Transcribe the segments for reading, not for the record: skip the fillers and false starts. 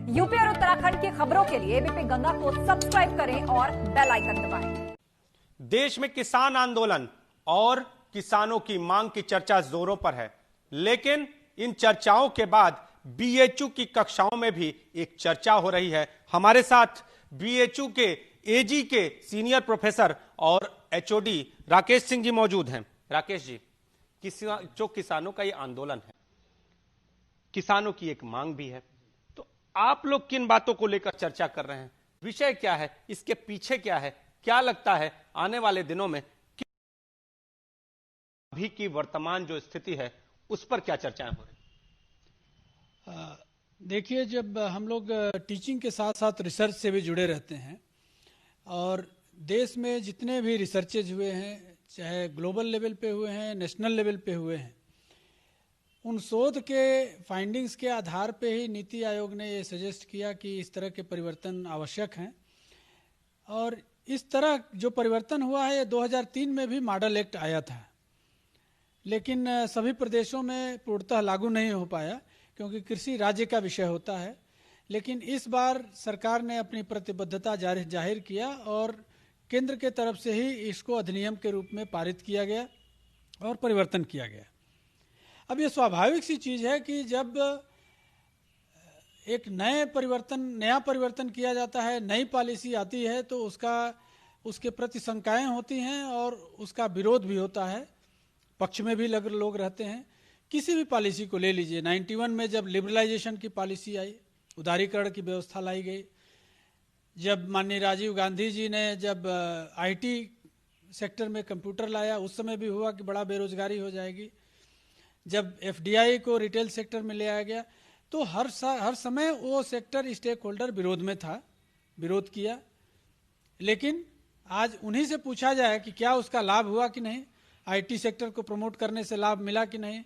UP और उत्तराखंड की खबरों के लिए एबीपी गंगा को सब्सक्राइब करें और बेल आइकन दबाएं। देश में किसान आंदोलन और किसानों की मांग की चर्चा जोरों पर है, लेकिन इन चर्चाओं के बाद बीएचयू की कक्षाओं में भी एक चर्चा हो रही है। हमारे साथ बीएचयू के एजी के सीनियर प्रोफेसर और एचओडी राकेश सिंह जी मौजूद हैं। राकेश जी, जो किसानों का ये आंदोलन है, किसानों की एक मांग भी है, तो आप लोग किन बातों को लेकर चर्चा कर रहे हैं? विषय क्या है, इसके पीछे क्या है? क्या लगता है आने वाले दिनों में अभी की वर्तमान जो स्थिति है उस पर क्या चर्चाएं हो रही? देखिए, जब हम लोग टीचिंग के साथ साथ रिसर्च से भी जुड़े रहते हैं और देश में जितने भी रिसर्चेज हुए हैं, चाहे ग्लोबल लेवल पे हुए हैं, नेशनल लेवल पे हुए हैं, उन शोध के फाइंडिंग्स के आधार पे ही नीति आयोग ने ये सजेस्ट किया कि इस तरह के परिवर्तन आवश्यक हैं। और इस तरह जो परिवर्तन हुआ है, ये 2003 में भी मॉडल एक्ट आया था, लेकिन सभी प्रदेशों में पूर्णतः लागू नहीं हो पाया क्योंकि कृषि राज्य का विषय होता है। लेकिन इस बार सरकार ने अपनी प्रतिबद्धता जाहिर किया और केंद्र के तरफ से ही इसको अधिनियम के रूप में पारित किया गया और परिवर्तन किया गया। अब ये स्वाभाविक सी चीज़ है कि जब एक नया परिवर्तन किया जाता है, नई पॉलिसी आती है, तो उसके प्रति शंकाएं होती हैं और उसका विरोध भी होता है। पक्ष में भी लोग रहते हैं। किसी भी पॉलिसी को ले लीजिए, 91 में जब लिबरलाइजेशन की पॉलिसी आई, उदारीकरण की व्यवस्था लाई गई, जब माननीय राजीव गांधी जी ने जब आईटी सेक्टर में कंप्यूटर लाया, उस समय भी हुआ कि बड़ा बेरोजगारी हो जाएगी। जब एफडीआई को रिटेल सेक्टर में ले आया गया, तो हर समय वो सेक्टर स्टेक होल्डर विरोध में था, विरोध किया। लेकिन आज उन्हीं से पूछा जाए कि क्या उसका लाभ हुआ कि नहीं, आईटी सेक्टर को प्रमोट करने से लाभ मिला कि नहीं,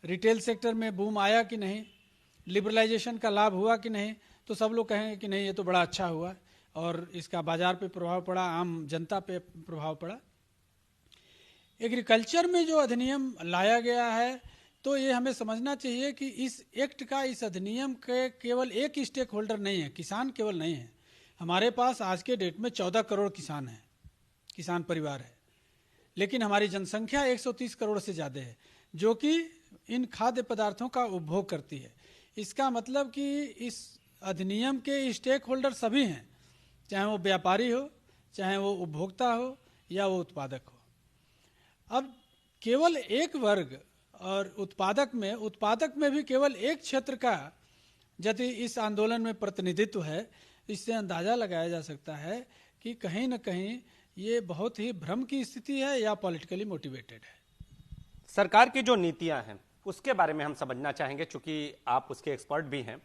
रिटेल सेक्टर में बूम आया कि नहीं, लिबरलाइजेशन का लाभ हुआ कि नहीं, तो सब लोग कहेंगे कि नहीं, ये तो बड़ा अच्छा हुआ और इसका बाजार पे प्रभाव पड़ा, आम जनता पे प्रभाव पड़ा। एग्रीकल्चर में जो अधिनियम लाया गया है, तो ये हमें समझना चाहिए कि इस एक्ट का, इस अधिनियम के केवल एक स्टेक होल्डर नहीं है, किसान केवल नहीं है। हमारे पास आज के डेट में 14 करोड़ किसान हैं, किसान परिवार है, लेकिन हमारी जनसंख्या 130 करोड़ से ज़्यादा है जो कि इन खाद्य पदार्थों का उपभोग करती है। इसका मतलब कि इस अधिनियम के स्टेक होल्डर सभी हैं, चाहे वो व्यापारी हो, चाहे वो उपभोक्ता हो या वो उत्पादक हो। अब केवल एक वर्ग और उत्पादक में भी केवल एक क्षेत्र का यदि इस आंदोलन में प्रतिनिधित्व है, इससे अंदाज़ा लगाया जा सकता है कि कहीं न कहीं ये बहुत ही भ्रम की स्थिति है या पॉलिटिकली मोटिवेटेड है। सरकार की जो नीतियां हैं उसके बारे में हम समझना चाहेंगे, चूंकि आप उसके एक्सपर्ट भी हैं।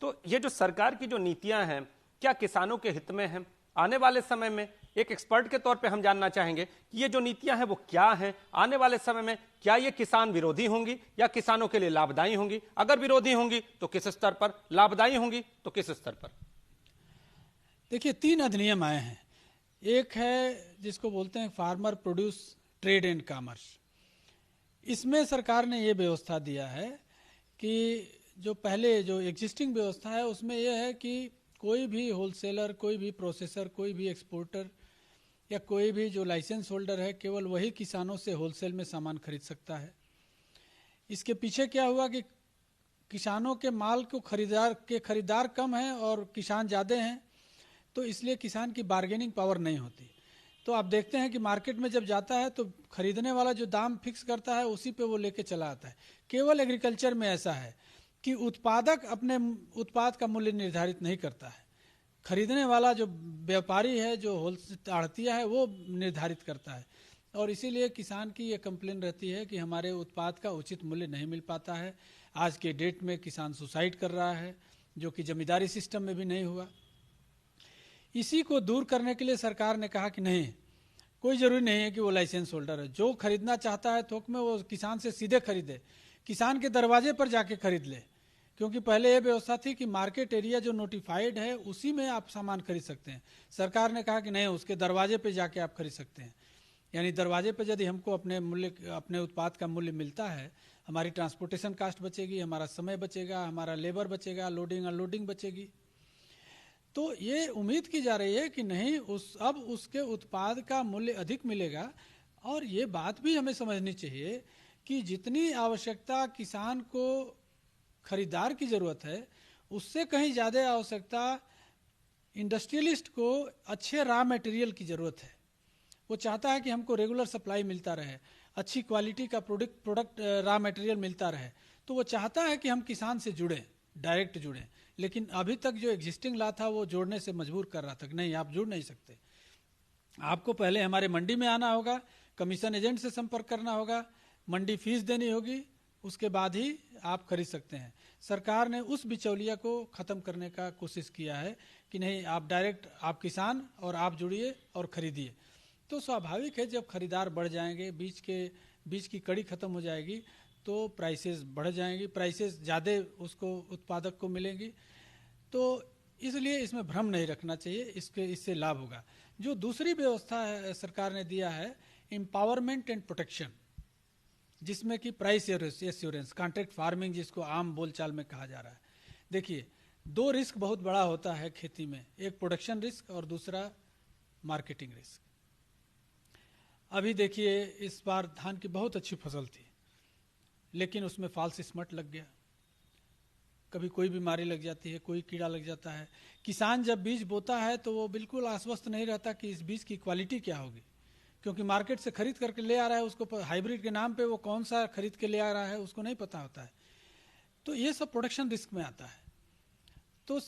तो ये जो सरकार की जो नीतियां हैं, क्या किसानों के हित में हैं? आने वाले समय में एक एक्सपर्ट के तौर पे हम जानना चाहेंगे कि ये जो नीतियां हैं वो क्या हैं? आने वाले समय में क्या ये किसान विरोधी होंगी या किसानों के लिए लाभदायी होंगी? अगर विरोधी होंगी तो किस स्तर पर, लाभदायी होंगी तो किस स्तर पर? देखिए, 3 अधिनियम आए हैं। एक है जिसको बोलते हैं farmer produce trade and commerce. इसमें सरकार ने ये व्यवस्था दिया है कि जो पहले जो एग्जिस्टिंग व्यवस्था है उसमें यह है कि कोई भी होलसेलर, कोई भी प्रोसेसर, कोई भी एक्सपोर्टर या कोई भी जो लाइसेंस होल्डर है, केवल वही किसानों से होलसेल में सामान खरीद सकता है। इसके पीछे क्या हुआ कि किसानों के माल को खरीदार कम हैं और किसान ज़्यादा हैं, तो इसलिए किसान की बार्गेनिंग पावर नहीं होती। तो आप देखते हैं कि मार्केट में जब जाता है तो खरीदने वाला जो दाम फिक्स करता है उसी पे वो लेके चला आता है। केवल एग्रीकल्चर में ऐसा है कि उत्पादक अपने उत्पाद का मूल्य निर्धारित नहीं करता है, खरीदने वाला जो व्यापारी है, जो होलसेल आढ़तिया है, वो निर्धारित करता है। और इसीलिए किसान की ये कंप्लेन रहती है कि हमारे उत्पाद का उचित मूल्य नहीं मिल पाता है। आज के डेट में किसान सुसाइड कर रहा है, जो कि जमींदारी सिस्टम में भी नहीं हुआ। इसी को दूर करने के लिए सरकार ने कहा कि नहीं, कोई ज़रूरी नहीं है कि वो लाइसेंस होल्डर है, जो खरीदना चाहता है थोक में वो किसान से सीधे खरीदे, किसान के दरवाजे पर जाके खरीद ले। क्योंकि पहले ये व्यवस्था थी कि मार्केट एरिया जो नोटिफाइड है उसी में आप सामान खरीद सकते हैं। सरकार ने कहा कि नहीं, उसके दरवाजे पे जाके आप खरीद सकते हैं। यानी दरवाजे पे यदि हमको अपने उत्पाद का मूल्य मिलता है हमारी ट्रांसपोर्टेशन कास्ट बचेगी, हमारा समय बचेगा, हमारा लेबर बचेगा, लोडिंग अनलोडिंग बचेगी। तो ये उम्मीद की जा रही है कि नहीं, अब उसके उत्पाद का मूल्य अधिक मिलेगा। और ये बात भी हमें समझनी चाहिए कि जितनी आवश्यकता किसान को खरीदार की जरूरत है, उससे कहीं ज़्यादा आवश्यकता इंडस्ट्रियलिस्ट को अच्छे रॉ मटेरियल की ज़रूरत है। वो चाहता है कि हमको रेगुलर सप्लाई मिलता रहे, अच्छी क्वालिटी का प्रोडक्ट रॉ मटेरियल मिलता रहे। तो वो चाहता है कि हम किसान से जुड़ें, डायरेक्ट जुड़ें। लेकिन अभी तक जो एग्जिस्टिंग लॉ था वो जोड़ने से मजबूर कर रहा था कि नहीं, आप जुड़ नहीं सकते, आपको पहले हमारे मंडी में आना होगा, कमीशन एजेंट से संपर्क करना होगा, मंडी फीस देनी होगी, उसके बाद ही आप खरीद सकते हैं। सरकार ने उस बिचौलिया को ख़त्म करने का कोशिश किया है कि नहीं, आप डायरेक्ट, आप किसान और आप जुड़िए और ख़रीदिए। तो स्वाभाविक है, जब खरीदार बढ़ जाएंगे, बीच की कड़ी ख़त्म हो जाएगी, तो प्राइसेस बढ़ जाएंगी, प्राइसेस ज़्यादा उसको उत्पादक को मिलेंगी। तो इसलिए इसमें भ्रम नहीं रखना चाहिए, इससे लाभ होगा। जो दूसरी व्यवस्था है सरकार ने दिया है, एम्पावरमेंट एंड प्रोटेक्शन, जिसमें कि प्राइस एश्योरेंस, कॉन्ट्रैक्ट फार्मिंग जिसको आम बोलचाल में कहा जा रहा है। देखिए, दो रिस्क बहुत बड़ा होता है खेती में, एक प्रोडक्शन रिस्क और दूसरा मार्केटिंग रिस्क। अभी देखिए, इस बार धान की बहुत अच्छी फसल थी, लेकिन उसमें फॉल्स स्मट लग गया, कभी कोई बीमारी लग जाती है, कोई कीड़ा लग जाता है। किसान जब बीज बोता है तो वो बिल्कुल आश्वस्त नहीं रहता कि इस बीज की क्वालिटी क्या होगी, क्योंकि मार्केट से खरीद करके ले आ रहा है, उसको हाइब्रिड के नाम पे वो कौन सा खरीद के ले आ रहा है उसको नहीं पता होता है। तो ये सब प्रोटेक्शन रिस्क में आता है। तो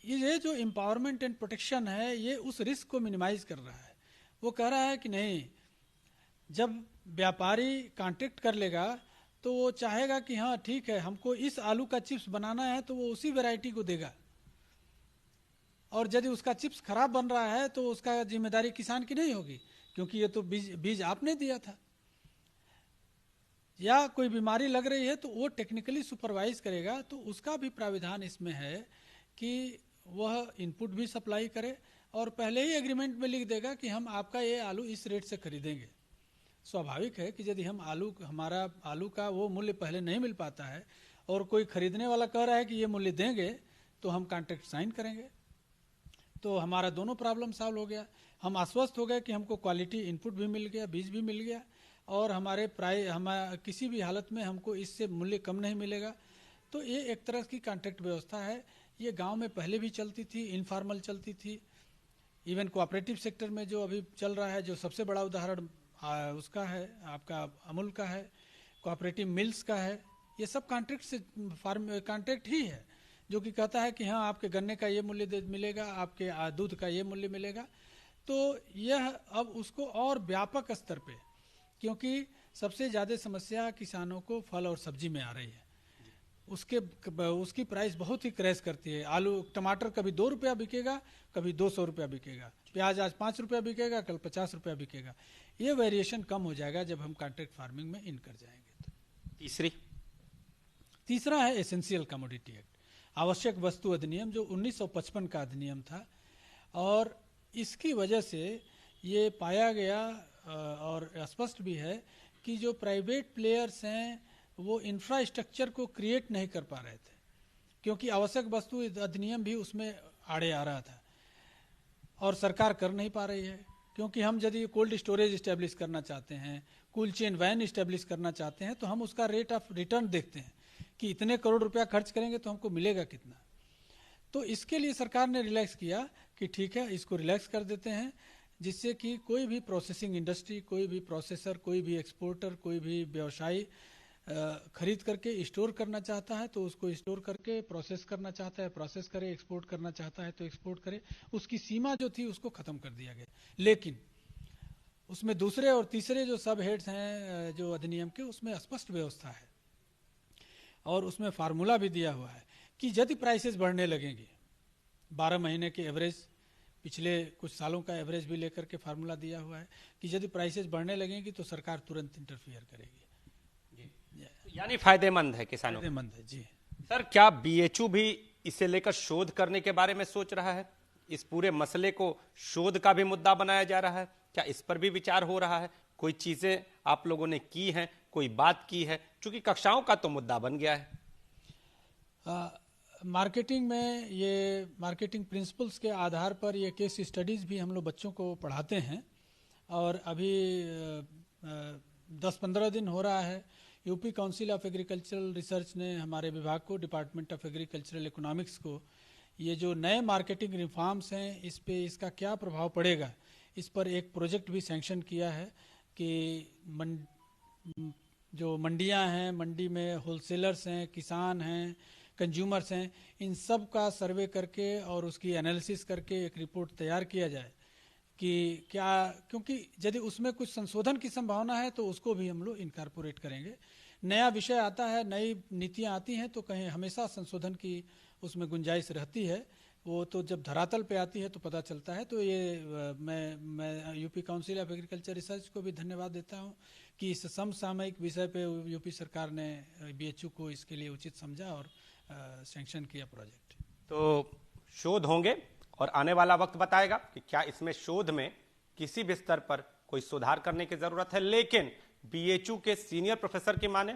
ये जो एम्पावरमेंट एंड प्रोटेक्शन है, ये उस रिस्क को मिनिमाइज कर रहा है। वो कह रहा है कि नहीं, जब व्यापारी कॉन्ट्रैक्ट कर लेगा तो वो चाहेगा कि हाँ ठीक है, हमको इस आलू का चिप्स बनाना है, तो वो उसी वैरायटी को देगा। और यदि उसका चिप्स खराब बन रहा है तो उसका जिम्मेदारी किसान की नहीं होगी, क्योंकि ये तो बीज आपने दिया था। या कोई बीमारी लग रही है तो वो टेक्निकली सुपरवाइज करेगा। तो उसका भी प्राविधान इसमें है कि वह इनपुट भी सप्लाई करे और पहले ही एग्रीमेंट में लिख देगा कि हम आपका ये आलू इस रेट से खरीदेंगे। स्वाभाविक है कि यदि हमारा आलू का वो मूल्य पहले नहीं मिल पाता है और कोई खरीदने वाला कह रहा है कि ये मूल्य देंगे, तो हम कॉन्ट्रैक्ट साइन करेंगे, तो हमारा दोनों प्रॉब्लम सॉल्व हो गया। हम आश्वस्त हो गए कि हमको क्वालिटी इनपुट भी मिल गया, बीज भी मिल गया, और हमारे किसी भी हालत में हमको इससे मूल्य कम नहीं मिलेगा। तो ये एक तरह की कॉन्ट्रैक्ट व्यवस्था है। ये गांव में पहले भी चलती थी, इनफॉर्मल चलती थी। इवन कोऑपरेटिव सेक्टर में जो अभी चल रहा है, जो सबसे बड़ा उदाहरण उसका है, आपका अमूल का है, कोऑपरेटिव मिल्स का है, ये सब कॉन्ट्रैक्ट ही है, जो कि कहता है कि हाँ आपके गन्ने का ये मूल्य मिलेगा, आपके दूध का ये मूल्य मिलेगा। तो यह अब उसको और व्यापक स्तर पे, क्योंकि सबसे ज़्यादा समस्या किसानों को फल और सब्जी में आ रही है, उसकी प्राइस बहुत ही क्रैश करती है। आलू टमाटर कभी 2 रुपया बिकेगा, कभी 200 रुपया बिकेगा, प्याज आज 5 रुपया बिकेगा, कल 50 रुपया बिकेगा। ये वेरिएशन कम हो जाएगा जब हम कॉन्ट्रैक्ट फार्मिंग में इन कर जाएंगे। तो तीसरा है एसेंशियल कमोडिटी एक्ट, आवश्यक वस्तु अधिनियम, जो 1955 का अधिनियम था। और इसकी वजह से ये पाया गया और स्पष्ट भी है कि जो प्राइवेट प्लेयर्स हैं वो इंफ्रास्ट्रक्चर को क्रिएट नहीं कर पा रहे थे, क्योंकि आवश्यक वस्तु अधिनियम भी उसमें आड़े आ रहा था और सरकार कर नहीं पा रही है। क्योंकि हम यदि कोल्ड स्टोरेज इस्टेब्लिश करना चाहते हैं, कोल्ड चेन वैन इस्टेब्लिश करना चाहते हैं, तो हम उसका रेट ऑफ रिटर्न देखते हैं कि इतने करोड़ रुपया खर्च करेंगे तो हमको मिलेगा कितना। तो इसके लिए सरकार ने रिलैक्स किया कि ठीक है, इसको रिलैक्स कर देते हैं, जिससे कि कोई भी प्रोसेसिंग इंडस्ट्री, कोई भी प्रोसेसर, कोई भी एक्सपोर्टर, कोई भी व्यवसायी खरीद करके स्टोर करना चाहता है तो उसको स्टोर करके, प्रोसेस करना चाहता है प्रोसेस करे, एक्सपोर्ट करना चाहता है तो एक्सपोर्ट करे। उसकी सीमा जो थी उसको खत्म कर दिया गया। लेकिन उसमें दूसरे और तीसरे जो सब हेड्स हैं जो अधिनियम के, उसमें स्पष्ट व्यवस्था है और उसमें फार्मूला भी दिया हुआ है कि यदि प्राइसेस बढ़ने लगेंगी, 12 महीने के एवरेज, पिछले कुछ सालों का एवरेज भी लेकर के फार्मूला दिया हुआ है कि यदि प्राइसेस बढ़ने लगेंगी तो सरकार तुरंत इंटरफियर करेगी। यानी फायदेमंद है किसानों, फायदेमंद है जी। सर, क्या बीएचयू भी इसे लेकर शोध करने के बारे में सोच रहा है? इस पूरे मसले को शोध का भी मुद्दा बनाया जा रहा है, क्या इस पर भी विचार हो रहा है? कोई चीजें आप लोगों ने की हैं, कोई बात की है चूंकि कक्षाओं का तो मुद्दा बन गया है। मार्केटिंग में ये मार्केटिंग प्रिंसिपल्स के आधार पर ये केस स्टडीज़ भी हम लोग बच्चों को पढ़ाते हैं। और अभी 10-15 दिन हो रहा है, UP council of agricultural research ने हमारे विभाग को, डिपार्टमेंट ऑफ एग्रीकल्चरल इकोनॉमिक्स को, ये जो नए मार्केटिंग रिफॉर्म्स हैं इस पे इसका क्या प्रभाव पड़ेगा, इस पर एक प्रोजेक्ट भी सैंक्शन किया है कि जो मंडियां हैं, मंडी में होलसेलर्स हैं, किसान हैं, कंज्यूमर्स हैं, इन सब का सर्वे करके और उसकी एनालिसिस करके एक रिपोर्ट तैयार किया जाए कि क्या, क्योंकि यदि उसमें कुछ संशोधन की संभावना है तो उसको भी हम लोग इनकॉर्पोरेट करेंगे। नया विषय आता है, नई नीतियां आती हैं तो कहीं हमेशा संशोधन की उसमें गुंजाइश रहती है, वो तो जब धरातल पे आती है तो पता चलता है। तो ये मैं UP council of agriculture research को भी धन्यवाद देता हूँ कि इस समसामयिक विषय पे यूपी सरकार ने बीएचयू को इसके लिए उचित समझा और सैंक्शन किया प्रोजेक्ट। तो शोध होंगे और आने वाला वक्त बताएगा कि क्या इसमें शोध में किसी भी स्तर पर कोई सुधार करने की जरूरत है। लेकिन बीएचयू के सीनियर प्रोफेसर की माने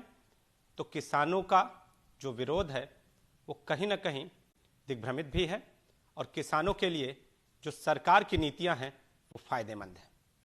तो किसानों का जो विरोध है वो कहीं ना कहीं दिग्भ्रमित भी है और किसानों के लिए जो सरकार की नीतियां हैं वो फायदेमंद है।